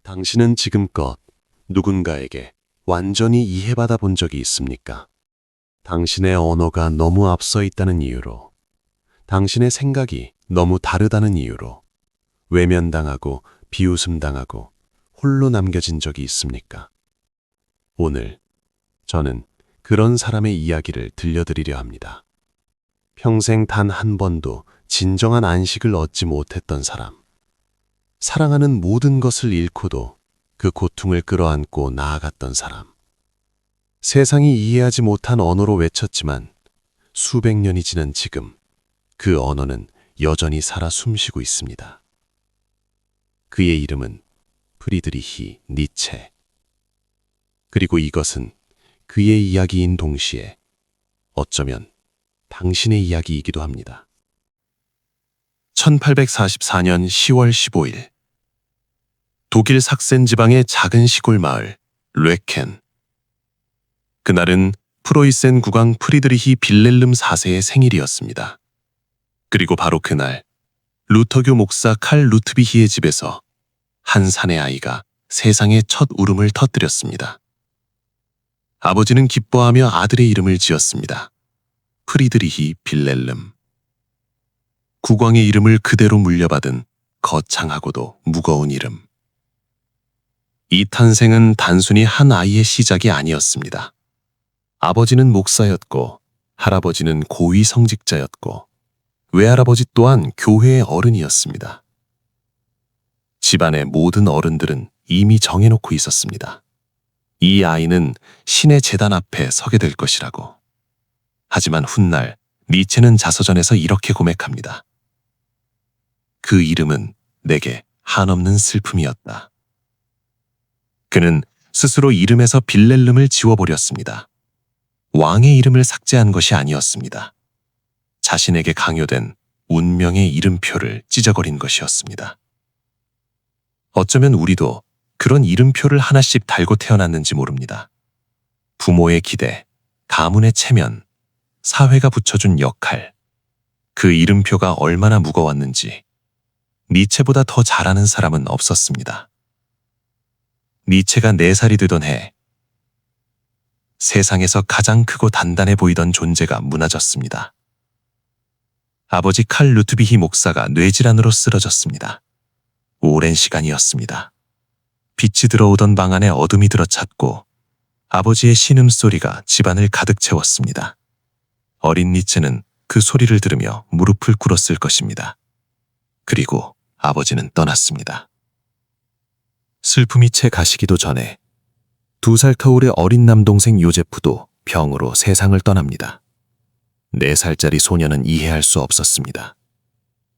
당신은 지금껏 누군가에게 완전히 이해받아 본 적이 있습니까? 당신의 언어가 너무 앞서 있다는 이유로, 당신의 생각이 너무 다르다는 이유로 외면당하고 비웃음당하고 홀로 남겨진 적이 있습니까? 오늘 저는 그런 사람의 이야기를 들려드리려 합니다. 평생 단 한 번도 진정한 안식을 얻지 못했던 사람. 사랑하는 모든 것을 잃고도 그 고통을 끌어안고 나아갔던 사람. 세상이 이해하지 못한 언어로 외쳤지만 수백 년이 지난 지금 그 언어는 여전히 살아 숨쉬고 있습니다. 그의 이름은 프리드리히 니체. 그리고 이것은 그의 이야기인 동시에 어쩌면 당신의 이야기이기도 합니다. 1844년 10월 15일 독일 삭센 지방의 작은 시골 마을 뢰켄. 그날은 프로이센 국왕 프리드리히 빌렐름 4세의 생일이었습니다. 그리고 바로 그날 루터교 목사 칼 루트비히의 집에서 한 사내 아이가 세상에 첫 울음을 터뜨렸습니다. 아버지는 기뻐하며 아들의 이름을 지었습니다. 프리드리히 빌렐름. 국왕의 이름을 그대로 물려받은 거창하고도 무거운 이름. 이 탄생은 단순히 한 아이의 시작이 아니었습니다. 아버지는 목사였고 할아버지는 고위 성직자였고 외할아버지 또한 교회의 어른이었습니다. 집안의 모든 어른들은 이미 정해놓고 있었습니다. 이 아이는 신의 제단 앞에 서게 될 것이라고. 하지만 훗날 니체는 자서전에서 이렇게 고백합니다. 그 이름은 내게 한없는 슬픔이었다. 그는 스스로 이름에서 빌렐름을 지워버렸습니다. 왕의 이름을 삭제한 것이 아니었습니다. 자신에게 강요된 운명의 이름표를 찢어버린 것이었습니다. 어쩌면 우리도 그런 이름표를 하나씩 달고 태어났는지 모릅니다. 부모의 기대, 가문의 체면, 사회가 붙여준 역할, 그 이름표가 얼마나 무거웠는지 니체보다 더 잘하는 사람은 없었습니다. 니체가 4살이 되던 해, 세상에서 가장 크고 단단해 보이던 존재가 무너졌습니다. 아버지 칼 루트비히 목사가 뇌질환으로 쓰러졌습니다. 오랜 시간이었습니다. 빛이 들어오던 방 안에 어둠이 들어찼고 아버지의 신음소리가 집안을 가득 채웠습니다. 어린 니체는 그 소리를 들으며 무릎을 꿇었을 것입니다. 그리고 아버지는 떠났습니다. 슬픔이 채 가시기도 전에 2살 터울의 어린 남동생 요제프도 병으로 세상을 떠납니다. 4살짜리 소녀는 이해할 수 없었습니다.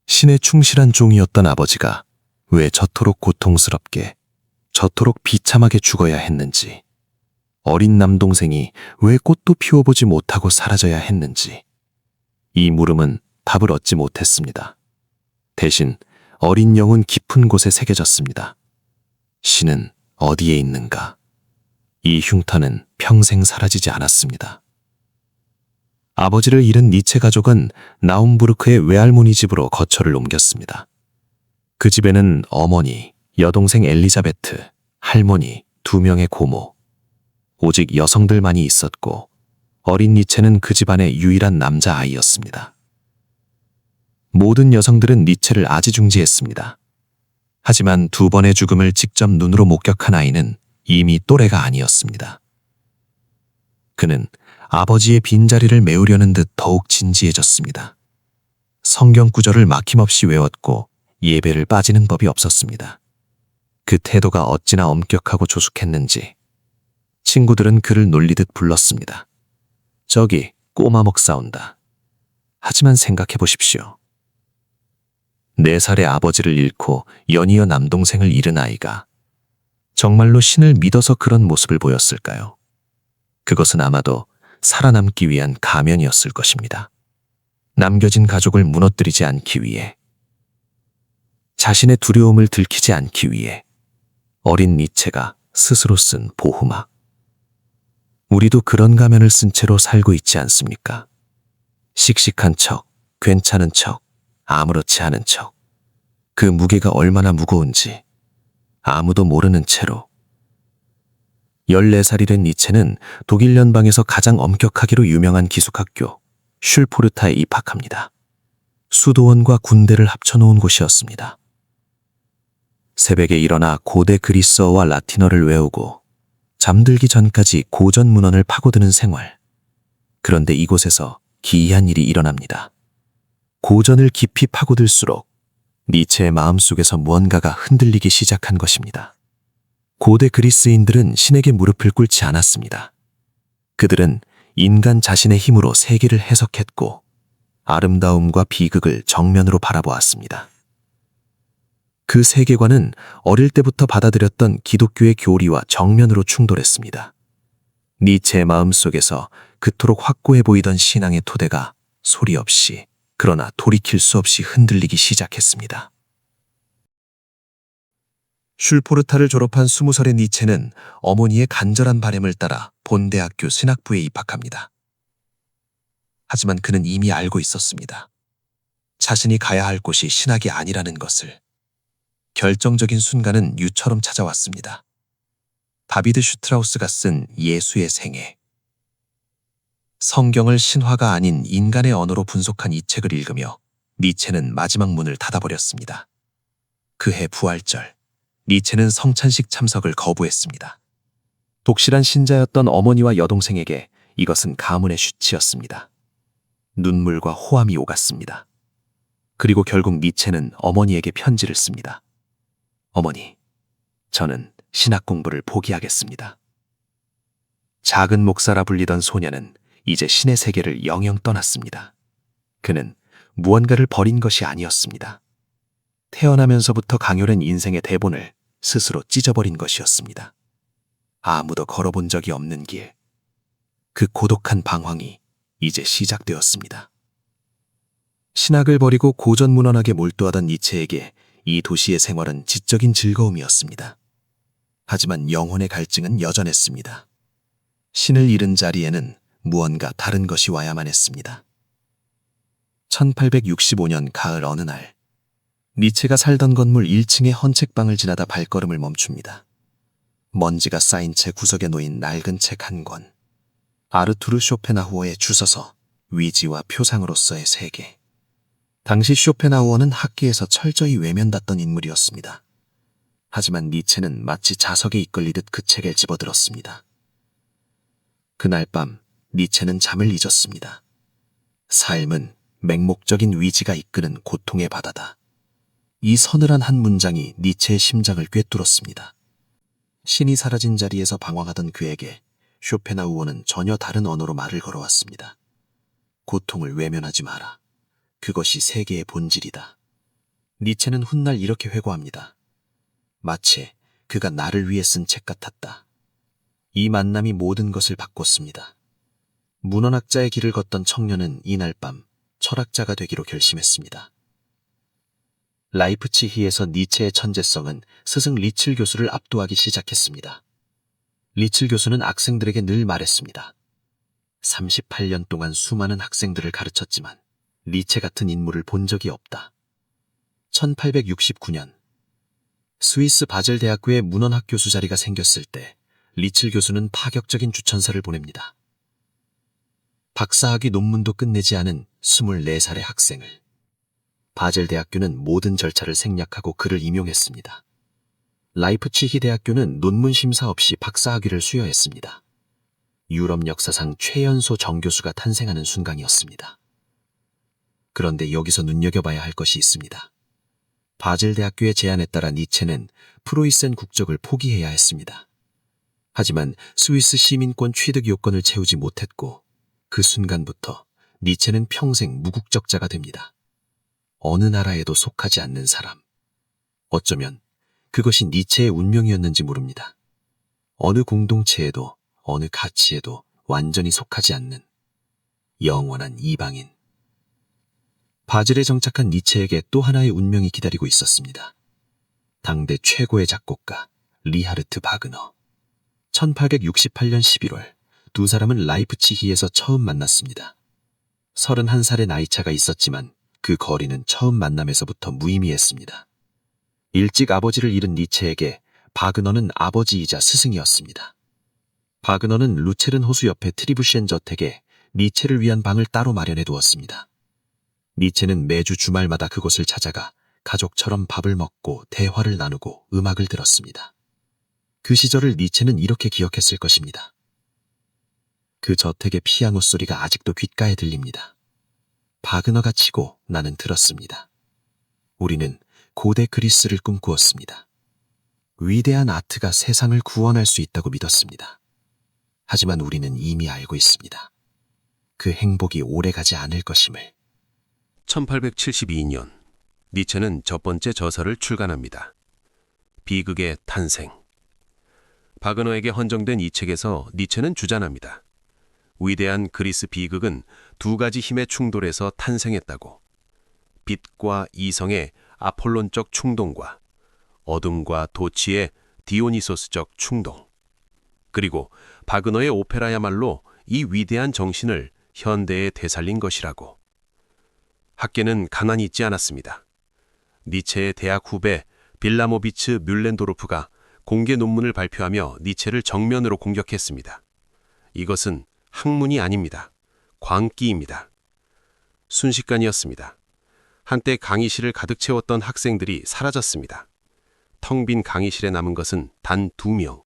신에 충실한 종이었던 아버지가 왜 저토록 고통스럽게, 저토록 비참하게 죽어야 했는지, 어린 남동생이 왜 꽃도 피워보지 못하고 사라져야 했는지, 이 물음은 답을 얻지 못했습니다. 대신 어린 영은 깊은 곳에 새겨졌습니다. 신은 어디에 있는가? 이 흉터는 평생 사라지지 않았습니다. 아버지를 잃은 니체 가족은 나움부르크의 외할머니 집으로 거처를 옮겼습니다. 그 집에는 어머니, 여동생 엘리자베트, 할머니, 2명의 고모, 오직 여성들만이 있었고 어린 니체는 그 집안의 유일한 남자아이였습니다. 모든 여성들은 니체를 아지중지했습니다. 하지만 2번의 죽음을 직접 눈으로 목격한 아이는 이미 또래가 아니었습니다. 그는 아버지의 빈자리를 메우려는 듯 더욱 진지해졌습니다. 성경 구절을 막힘없이 외웠고 예배를 빠지는 법이 없었습니다. 그 태도가 어찌나 엄격하고 조숙했는지 친구들은 그를 놀리듯 불렀습니다. 저기 꼬마목 싸운다. 하지만 생각해 보십시오. 4살의 아버지를 잃고 연이어 남동생을 잃은 아이가 정말로 신을 믿어서 그런 모습을 보였을까요? 그것은 아마도 살아남기 위한 가면이었을 것입니다. 남겨진 가족을 무너뜨리지 않기 위해, 자신의 두려움을 들키지 않기 위해 어린 니체가 스스로 쓴 보호막. 우리도 그런 가면을 쓴 채로 살고 있지 않습니까? 씩씩한 척, 괜찮은 척, 아무렇지 않은 척. 그 무게가 얼마나 무거운지 아무도 모르는 채로. 14살이 된 니체는 독일 연방에서 가장 엄격하기로 유명한 기숙학교 슐포르타에 입학합니다. 수도원과 군대를 합쳐놓은 곳이었습니다. 새벽에 일어나 고대 그리스어와 라틴어를 외우고 잠들기 전까지 고전 문헌을 파고드는 생활. 그런데 이곳에서 기이한 일이 일어납니다. 고전을 깊이 파고들수록 니체의 마음속에서 무언가가 흔들리기 시작한 것입니다. 고대 그리스인들은 신에게 무릎을 꿇지 않았습니다. 그들은 인간 자신의 힘으로 세계를 해석했고 아름다움과 비극을 정면으로 바라보았습니다. 그 세계관은 어릴 때부터 받아들였던 기독교의 교리와 정면으로 충돌했습니다. 니체의 마음속에서 그토록 확고해 보이던 신앙의 토대가 소리 없이, 그러나 돌이킬 수 없이 흔들리기 시작했습니다. 슐포르타를 졸업한 20살의 니체는 어머니의 간절한 바람을 따라 본대학교 신학부에 입학합니다. 하지만 그는 이미 알고 있었습니다. 자신이 가야 할 곳이 신학이 아니라는 것을. 결정적인 순간은 유처럼 찾아왔습니다. 다비드 슈트라우스가 쓴 예수의 생애. 성경을 신화가 아닌 인간의 언어로 분석한 이 책을 읽으며 니체는 마지막 문을 닫아버렸습니다. 그해 부활절, 니체는 성찬식 참석을 거부했습니다. 독실한 신자였던 어머니와 여동생에게 이것은 가문의 슈치였습니다. 눈물과 호함이 오갔습니다. 그리고 결국 니체는 어머니에게 편지를 씁니다. 어머니, 저는 신학 공부를 포기하겠습니다. 작은 목사라 불리던 소녀는 이제 신의 세계를 영영 떠났습니다. 그는 무언가를 버린 것이 아니었습니다. 태어나면서부터 강요된 인생의 대본을 스스로 찢어버린 것이었습니다. 아무도 걸어본 적이 없는 길. 그 고독한 방황이 이제 시작되었습니다. 신학을 버리고 고전 문헌학에 몰두하던 니체에게 이 도시의 생활은 지적인 즐거움이었습니다. 하지만 영혼의 갈증은 여전했습니다. 신을 잃은 자리에는 무언가 다른 것이 와야만 했습니다. 1865년 가을 어느 날, 니체가 살던 건물 1층의 헌책방을 지나다 발걸음을 멈춥니다. 먼지가 쌓인 채 구석에 놓인 낡은 책 한 권. 아르투르 쇼펜하우어의 주서서, 위지와 표상으로서의 세계. 당시 쇼펜하우어는 학계에서 철저히 외면받던 인물이었습니다. 하지만 니체는 마치 자석에 이끌리듯 그 책을 집어들었습니다. 그날 밤 니체는 잠을 잊었습니다. 삶은 맹목적인 위지가 이끄는 고통의 바다다. 이 서늘한 한 문장이 니체의 심장을 꿰뚫었습니다. 신이 사라진 자리에서 방황하던 그에게 쇼펜하우어는 전혀 다른 언어로 말을 걸어왔습니다. 고통을 외면하지 마라. 그것이 세계의 본질이다. 니체는 훗날 이렇게 회고합니다. 마치 그가 나를 위해 쓴 책 같았다. 이 만남이 모든 것을 바꿨습니다. 문헌학자의 길을 걷던 청년은 이날 밤 철학자가 되기로 결심했습니다. 라이프치히에서 니체의 천재성은 스승 리칠 교수를 압도하기 시작했습니다. 리칠 교수는 학생들에게 늘 말했습니다. 38년 동안 수많은 학생들을 가르쳤지만 니체 같은 인물을 본 적이 없다. 1869년 스위스 바젤 대학교에 문헌학 교수 자리가 생겼을 때 리칠 교수는 파격적인 추천서를 보냅니다. 박사학위 논문도 끝내지 않은 24살의 학생을. 바젤 대학교는 모든 절차를 생략하고 그를 임용했습니다. 라이프치히 대학교는 논문 심사 없이 박사학위를 수여했습니다. 유럽 역사상 최연소 정교수가 탄생하는 순간이었습니다. 그런데 여기서 눈여겨봐야 할 것이 있습니다. 바젤 대학교의 제안에 따라 니체는 프로이센 국적을 포기해야 했습니다. 하지만 스위스 시민권 취득 요건을 채우지 못했고 그 순간부터 니체는 평생 무국적자가 됩니다. 어느 나라에도 속하지 않는 사람. 어쩌면 그것이 니체의 운명이었는지 모릅니다. 어느 공동체에도 어느 가치에도 완전히 속하지 않는 영원한 이방인. 바젤에 정착한 니체에게 또 하나의 운명이 기다리고 있었습니다. 당대 최고의 작곡가 리하르트 바그너. 1868년 11월 두 사람은 라이프치히에서 처음 만났습니다. 31살의 나이차가 있었지만 그 거리는 처음 만남에서부터 무의미했습니다. 일찍 아버지를 잃은 니체에게 바그너는 아버지이자 스승이었습니다. 바그너는 루체른 호수 옆의 트리부셴 저택에 니체를 위한 방을 따로 마련해 두었습니다. 니체는 매주 주말마다 그곳을 찾아가 가족처럼 밥을 먹고 대화를 나누고 음악을 들었습니다. 그 시절을 니체는 이렇게 기억했을 것입니다. 그 저택의 피아노 소리가 아직도 귓가에 들립니다. 바그너가 치고 나는 들었습니다. 우리는 고대 그리스를 꿈꾸었습니다. 위대한 아트가 세상을 구원할 수 있다고 믿었습니다. 하지만 우리는 이미 알고 있습니다. 그 행복이 오래가지 않을 것임을. 1872년 니체는 첫 번째 저서를 출간합니다. 비극의 탄생. 바그너에게 헌정된 이 책에서 니체는 주장합니다. 위대한 그리스 비극은 두 가지 힘의 충돌에서 탄생했다고. 빛과 이성의 아폴론적 충동과 어둠과 도치의 디오니소스적 충동. 그리고 바그너의 오페라야말로 이 위대한 정신을 현대에 되살린 것이라고. 학계는 가만히 있지 않았습니다. 니체의 대학 후배 빌라모비츠 뮬렌도르프가 공개 논문을 발표하며 니체를 정면으로 공격했습니다. 이것은 학문이 아닙니다. 광기입니다. 순식간이었습니다. 한때 강의실을 가득 채웠던 학생들이 사라졌습니다. 텅 빈 강의실에 남은 것은 단 2명.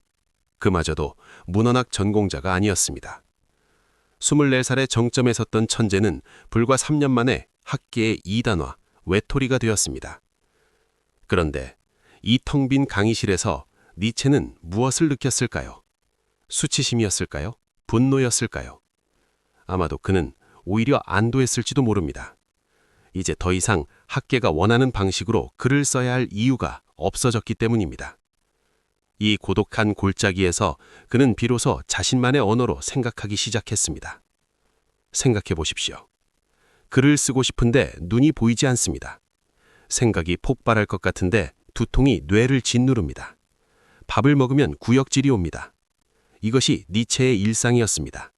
그마저도 문헌학 전공자가 아니었습니다. 24살의 정점에 섰던 천재는 불과 3년 만에 학계의 이단화, 외톨이가 되었습니다. 그런데 이 텅 빈 강의실에서 니체는 무엇을 느꼈을까요? 수치심이었을까요? 분노였을까요? 아마도 그는 오히려 안도했을지도 모릅니다. 이제 더 이상 학계가 원하는 방식으로 글을 써야 할 이유가 없어졌기 때문입니다. 이 고독한 골짜기에서 그는 비로소 자신만의 언어로 생각하기 시작했습니다. 생각해 보십시오. 글을 쓰고 싶은데 눈이 보이지 않습니다. 생각이 폭발할 것 같은데 두통이 뇌를 짓누릅니다. 밥을 먹으면 구역질이 옵니다. 이것이 니체의 일상이었습니다.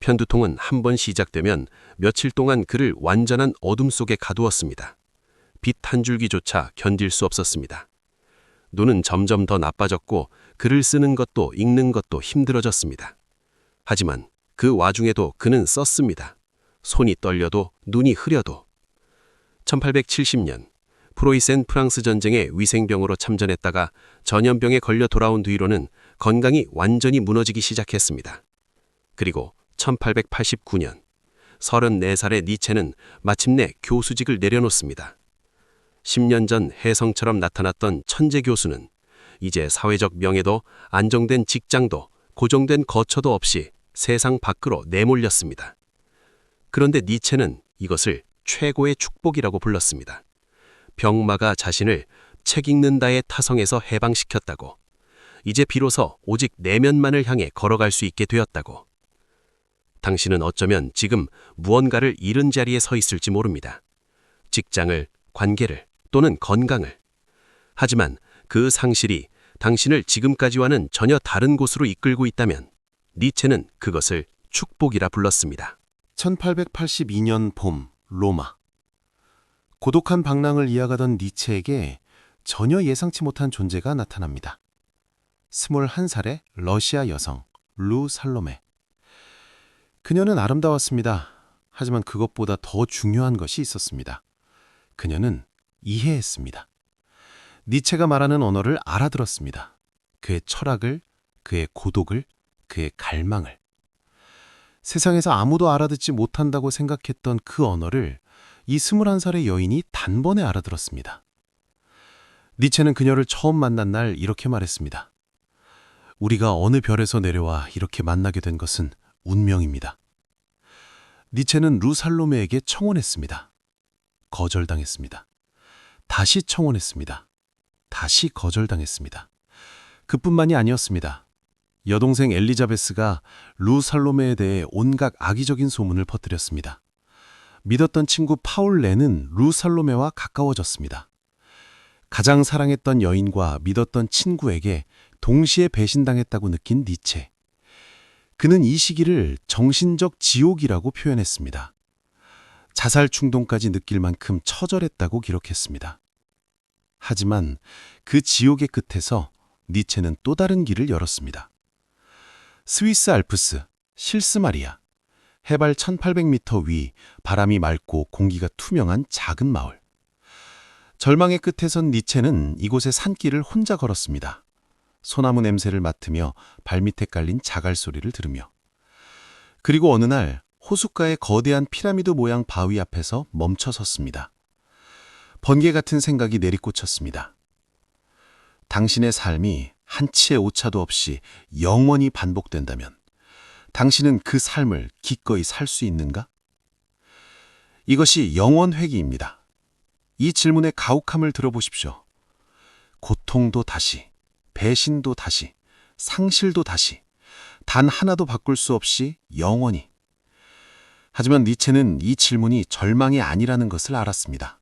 편두통은 한 번 시작되면 며칠 동안 그를 완전한 어둠 속에 가두었습니다. 빛 한 줄기조차 견딜 수 없었습니다. 눈은 점점 더 나빠졌고 글을 쓰는 것도 읽는 것도 힘들어졌습니다. 하지만 그 와중에도 그는 썼습니다. 손이 떨려도 눈이 흐려도. 1870년 프로이센 프랑스 전쟁에 위생병으로 참전했다가 전염병에 걸려 돌아온 뒤로는 건강이 완전히 무너지기 시작했습니다. 그리고 1889년 34살의 니체는 마침내 교수직을 내려놓습니다. 10년 전 혜성처럼 나타났던 천재 교수는 이제 사회적 명예도 안정된 직장도 고정된 거처도 없이 세상 밖으로 내몰렸습니다. 그런데 니체는 이것을 최고의 축복이라고 불렀습니다. 병마가 자신을 책 읽는다의 타성에서 해방시켰다고. 이제 비로소 오직 내면만을 향해 걸어갈 수 있게 되었다고. 당신은 어쩌면 지금 무언가를 잃은 자리에 서 있을지 모릅니다. 직장을, 관계를, 또는 건강을. 하지만 그 상실이 당신을 지금까지와는 전혀 다른 곳으로 이끌고 있다면 니체는 그것을 축복이라 불렀습니다. 1882년 봄, 로마. 고독한 방랑을 이어가던 니체에게 전혀 예상치 못한 존재가 나타납니다. 21살의 러시아 여성, 루 살로메. 그녀는 아름다웠습니다. 하지만 그것보다 더 중요한 것이 있었습니다. 그녀는 이해했습니다. 니체가 말하는 언어를 알아들었습니다. 그의 철학을, 그의 고독을, 그의 갈망을. 세상에서 아무도 알아듣지 못한다고 생각했던 그 언어를 이 21살의 여인이 단번에 알아들었습니다. 니체는 그녀를 처음 만난 날 이렇게 말했습니다. 우리가 어느 별에서 내려와 이렇게 만나게 된 것은 운명입니다. 니체는 루 살로메에게 청혼했습니다. 거절당했습니다. 다시 청혼했습니다. 다시 거절당했습니다. 그뿐만이 아니었습니다. 여동생 엘리자베스가 루 살로메에 대해 온갖 악의적인 소문을 퍼뜨렸습니다. 믿었던 친구 파울 레는 루 살로메와 가까워졌습니다. 가장 사랑했던 여인과 믿었던 친구에게 동시에 배신당했다고 느낀 니체. 그는 이 시기를 정신적 지옥이라고 표현했습니다. 자살 충동까지 느낄 만큼 처절했다고 기록했습니다. 하지만 그 지옥의 끝에서 니체는 또 다른 길을 열었습니다. 스위스 알프스, 실스마리아, 해발 1800m 위 바람이 맑고 공기가 투명한 작은 마을. 절망의 끝에 선 니체는 이곳의 산길을 혼자 걸었습니다. 소나무 냄새를 맡으며 발밑에 깔린 자갈 소리를 들으며. 그리고 어느 날 호숫가의 거대한 피라미드 모양 바위 앞에서 멈춰 섰습니다. 번개 같은 생각이 내리꽂혔습니다. 당신의 삶이 한치의 오차도 없이 영원히 반복된다면 당신은 그 삶을 기꺼이 살 수 있는가? 이것이 영원회귀입니다. 이 질문의 가혹함을 들어보십시오. 고통도 다시, 배신도 다시, 상실도 다시, 단 하나도 바꿀 수 없이 영원히. 하지만 니체는 이 질문이 절망이 아니라는 것을 알았습니다.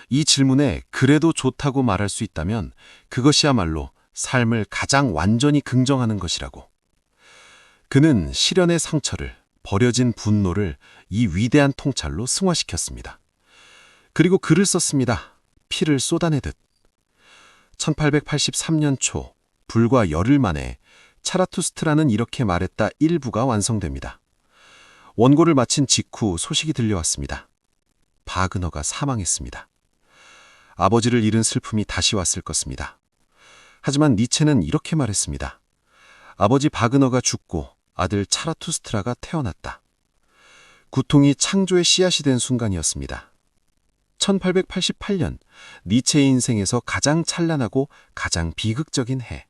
이 질문에 그래도 좋다고 말할 수 있다면 그것이야말로 삶을 가장 완전히 긍정하는 것이라고. 그는 시련의 상처를, 버려진 분노를 이 위대한 통찰로 승화시켰습니다. 그리고 글을 썼습니다. 피를 쏟아내듯. 1883년 초, 불과 열흘 만에 차라투스트라는 이렇게 말했다 일부가 완성됩니다. 원고를 마친 직후 소식이 들려왔습니다. 바그너가 사망했습니다. 아버지를 잃은 슬픔이 다시 왔을 것입니다. 하지만 니체는 이렇게 말했습니다. 아버지 바그너가 죽고 아들 차라투스트라가 태어났다. 고통이 창조의 씨앗이 된 순간이었습니다. 1888년 니체의 인생에서 가장 찬란하고 가장 비극적인 해.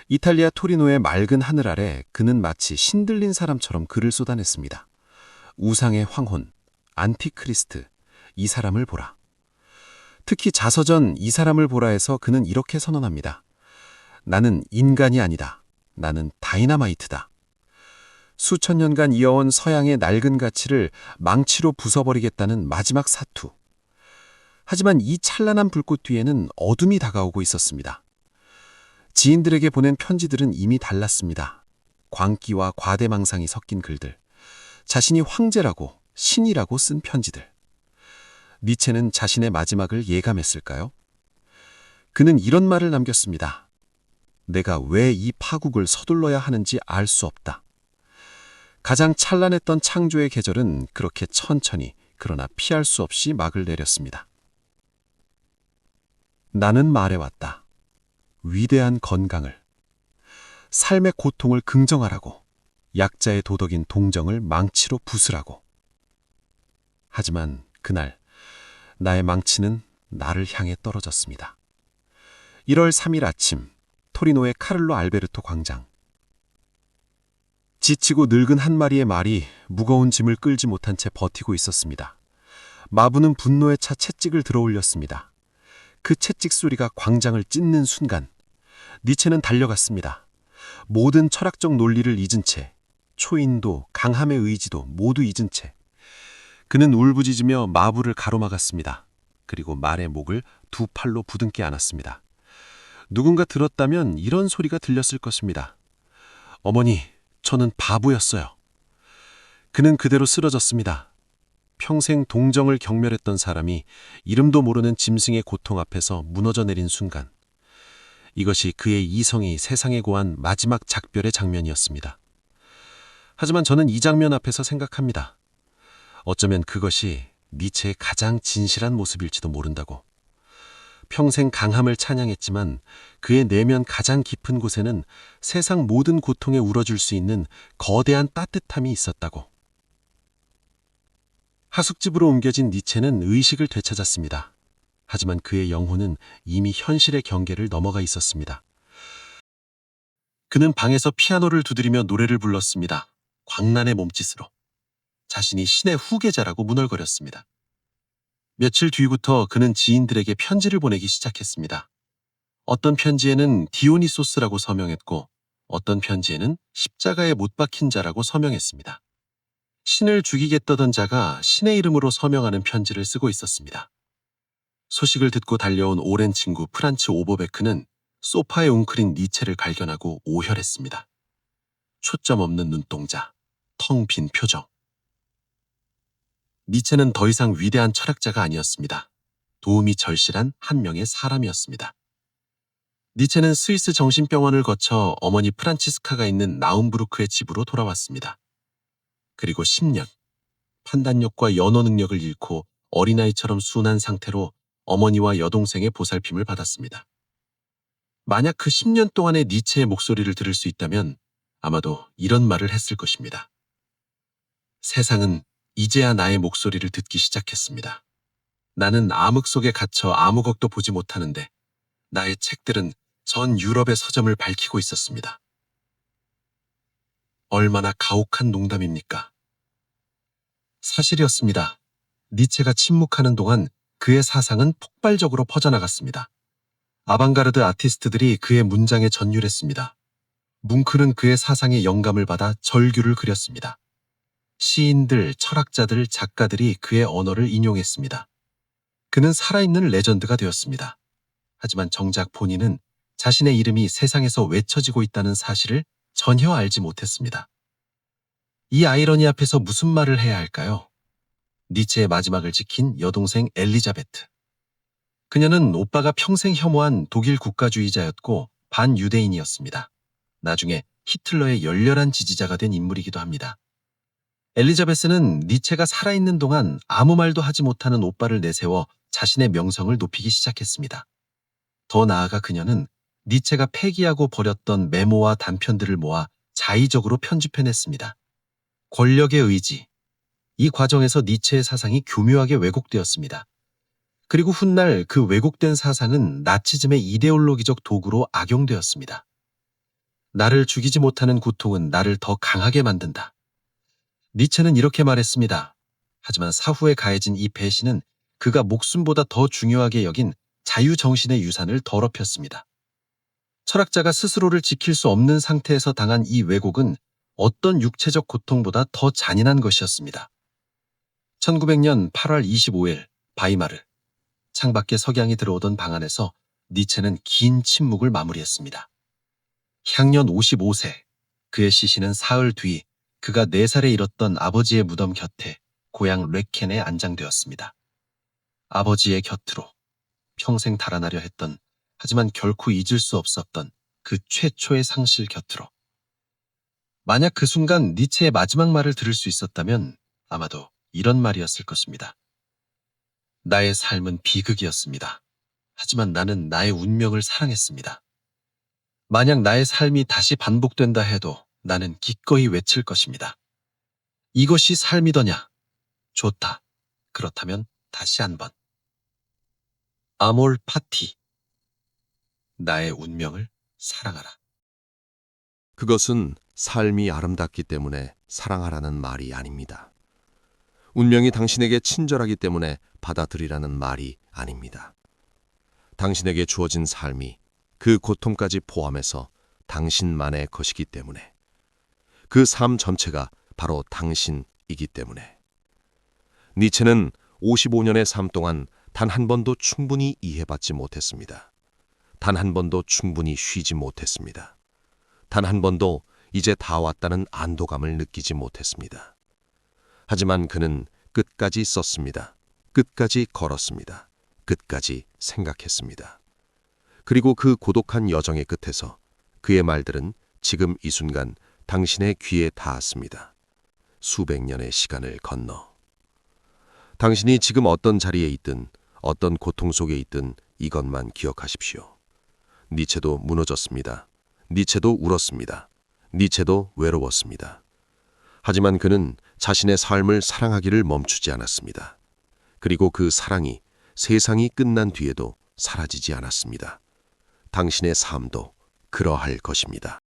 이탈리아 토리노의 맑은 하늘 아래 그는 마치 신들린 사람처럼 글을 쏟아냈습니다. 우상의 황혼, 안티크리스트, 이 사람을 보라. 특히 자서전 이 사람을 보라에서 그는 이렇게 선언합니다. 나는 인간이 아니다. 나는 다이너마이트다. 수천 년간 이어온 서양의 낡은 가치를 망치로 부숴버리겠다는 마지막 사투. 하지만 이 찬란한 불꽃 뒤에는 어둠이 다가오고 있었습니다. 지인들에게 보낸 편지들은 이미 달랐습니다. 광기와 과대망상이 섞인 글들. 자신이 황제라고, 신이라고 쓴 편지들. 니체는 자신의 마지막을 예감했을까요? 그는 이런 말을 남겼습니다. 내가 왜 이 파국을 서둘러야 하는지 알 수 없다. 가장 찬란했던 창조의 계절은 그렇게 천천히 그러나 피할 수 없이 막을 내렸습니다. 나는 말해왔다. 위대한 건강을, 삶의 고통을 긍정하라고, 약자의 도덕인 동정을 망치로 부수라고. 하지만 그날 나의 망치는 나를 향해 떨어졌습니다. 1월 3일 아침, 토리노의 카를로 알베르토 광장. 지치고 늙은 한 마리의 말이 무거운 짐을 끌지 못한 채 버티고 있었습니다. 마부는 분노에 차 채찍을 들어올렸습니다. 그 채찍 소리가 광장을 찢는 순간 니체는 달려갔습니다. 모든 철학적 논리를 잊은 채, 초인도, 강함의 의지도 모두 잊은 채. 그는 울부짖으며 마부를 가로막았습니다. 그리고 말의 목을 두 팔로 부둥켜 안았습니다. 누군가 들었다면 이런 소리가 들렸을 것입니다. 어머니, 저는 바보였어요. 그는 그대로 쓰러졌습니다. 평생 동정을 경멸했던 사람이 이름도 모르는 짐승의 고통 앞에서 무너져 내린 순간. 이것이 그의 이성이 세상에 고한 마지막 작별의 장면이었습니다. 하지만 저는 이 장면 앞에서 생각합니다. 어쩌면 그것이 니체의 가장 진실한 모습일지도 모른다고. 평생 강함을 찬양했지만 그의 내면 가장 깊은 곳에는 세상 모든 고통에 울어줄 수 있는 거대한 따뜻함이 있었다고. 하숙집으로 옮겨진 니체는 의식을 되찾았습니다. 하지만 그의 영혼은 이미 현실의 경계를 넘어가 있었습니다. 그는 방에서 피아노를 두드리며 노래를 불렀습니다. 광란의 몸짓으로. 자신이 신의 후계자라고 문얼거렸습니다. 며칠 뒤부터 그는 지인들에게 편지를 보내기 시작했습니다. 어떤 편지에는 디오니소스라고 서명했고 어떤 편지에는 십자가에 못 박힌 자라고 서명했습니다. 신을 죽이겠다던 자가 신의 이름으로 서명하는 편지를 쓰고 있었습니다. 소식을 듣고 달려온 오랜 친구 프란츠 오버베크는 소파에 웅크린 니체를 발견하고 오혈했습니다. 초점 없는 눈동자, 텅 빈 표정. 니체는 더 이상 위대한 철학자가 아니었습니다. 도움이 절실한 한 명의 사람이었습니다. 니체는 스위스 정신병원을 거쳐 어머니 프란치스카가 있는 나움부르크의 집으로 돌아왔습니다. 그리고 10년, 판단력과 연어 능력을 잃고 어린아이처럼 순한 상태로 어머니와 여동생의 보살핌을 받았습니다. 만약 그 10년 동안의 니체의 목소리를 들을 수 있다면 아마도 이런 말을 했을 것입니다. 세상은 이제야 나의 목소리를 듣기 시작했습니다. 나는 암흑 속에 갇혀 아무것도 보지 못하는데 나의 책들은 전 유럽의 서점을 밝히고 있었습니다. 얼마나 가혹한 농담입니까? 사실이었습니다. 니체가 침묵하는 동안 그의 사상은 폭발적으로 퍼져나갔습니다. 아방가르드 아티스트들이 그의 문장에 전율했습니다. 뭉크는 그의 사상의 영감을 받아 절규를 그렸습니다. 시인들, 철학자들, 작가들이 그의 언어를 인용했습니다. 그는 살아있는 레전드가 되었습니다. 하지만 정작 본인은 자신의 이름이 세상에서 외쳐지고 있다는 사실을 전혀 알지 못했습니다. 이 아이러니 앞에서 무슨 말을 해야 할까요? 니체의 마지막을 지킨 여동생 엘리자베트. 그녀는 오빠가 평생 혐오한 독일 국가주의자였고 반유대인이었습니다. 나중에 히틀러의 열렬한 지지자가 된 인물이기도 합니다. 엘리자베스는 니체가 살아있는 동안 아무 말도 하지 못하는 오빠를 내세워 자신의 명성을 높이기 시작했습니다. 더 나아가 그녀는 니체가 폐기하고 버렸던 메모와 단편들을 모아 자의적으로 편집해냈습니다. 권력의 의지. 이 과정에서 니체의 사상이 교묘하게 왜곡되었습니다. 그리고 훗날 그 왜곡된 사상은 나치즘의 이데올로기적 도구로 악용되었습니다. 나를 죽이지 못하는 고통은 나를 더 강하게 만든다. 니체는 이렇게 말했습니다. 하지만 사후에 가해진 이 배신은 그가 목숨보다 더 중요하게 여긴 자유정신의 유산을 더럽혔습니다. 철학자가 스스로를 지킬 수 없는 상태에서 당한 이 왜곡은 어떤 육체적 고통보다 더 잔인한 것이었습니다. 1900년 8월 25일 바이마르. 창밖에 석양이 들어오던 방 안에서 니체는 긴 침묵을 마무리했습니다. 향년 55세, 그의 시신은 사흘 뒤 그가 4살에 잃었던 아버지의 무덤 곁에 고향 레켄에 안장되었습니다. 아버지의 곁으로, 평생 달아나려 했던 하지만 결코 잊을 수 없었던 그 최초의 상실 곁으로. 만약 그 순간 니체의 마지막 말을 들을 수 있었다면 아마도 이런 말이었을 것입니다. 나의 삶은 비극이었습니다. 하지만 나는 나의 운명을 사랑했습니다. 만약 나의 삶이 다시 반복된다 해도 나는 기꺼이 외칠 것입니다. 이것이 삶이더냐? 좋다. 그렇다면 다시 한번. 아몰 파티. 나의 운명을 사랑하라. 그것은 삶이 아름답기 때문에 사랑하라는 말이 아닙니다. 운명이 당신에게 친절하기 때문에 받아들이라는 말이 아닙니다. 당신에게 주어진 삶이 그 고통까지 포함해서 당신만의 것이기 때문에, 그 삶 전체가 바로 당신이기 때문에. 니체는 55년의 삶 동안 단 한 번도 충분히 이해받지 못했습니다. 단 한 번도 충분히 쉬지 못했습니다. 단 한 번도 이제 다 왔다는 안도감을 느끼지 못했습니다. 하지만 그는 끝까지 썼습니다. 끝까지 걸었습니다. 끝까지 생각했습니다. 그리고 그 고독한 여정의 끝에서 그의 말들은 지금 이 순간 당신의 귀에 닿았습니다. 수백 년의 시간을 건너. 당신이 지금 어떤 자리에 있든 어떤 고통 속에 있든 이것만 기억하십시오. 니체도 무너졌습니다. 니체도 울었습니다. 니체도 외로웠습니다. 하지만 그는 자신의 삶을 사랑하기를 멈추지 않았습니다. 그리고 그 사랑이 세상이 끝난 뒤에도 사라지지 않았습니다. 당신의 삶도 그러할 것입니다.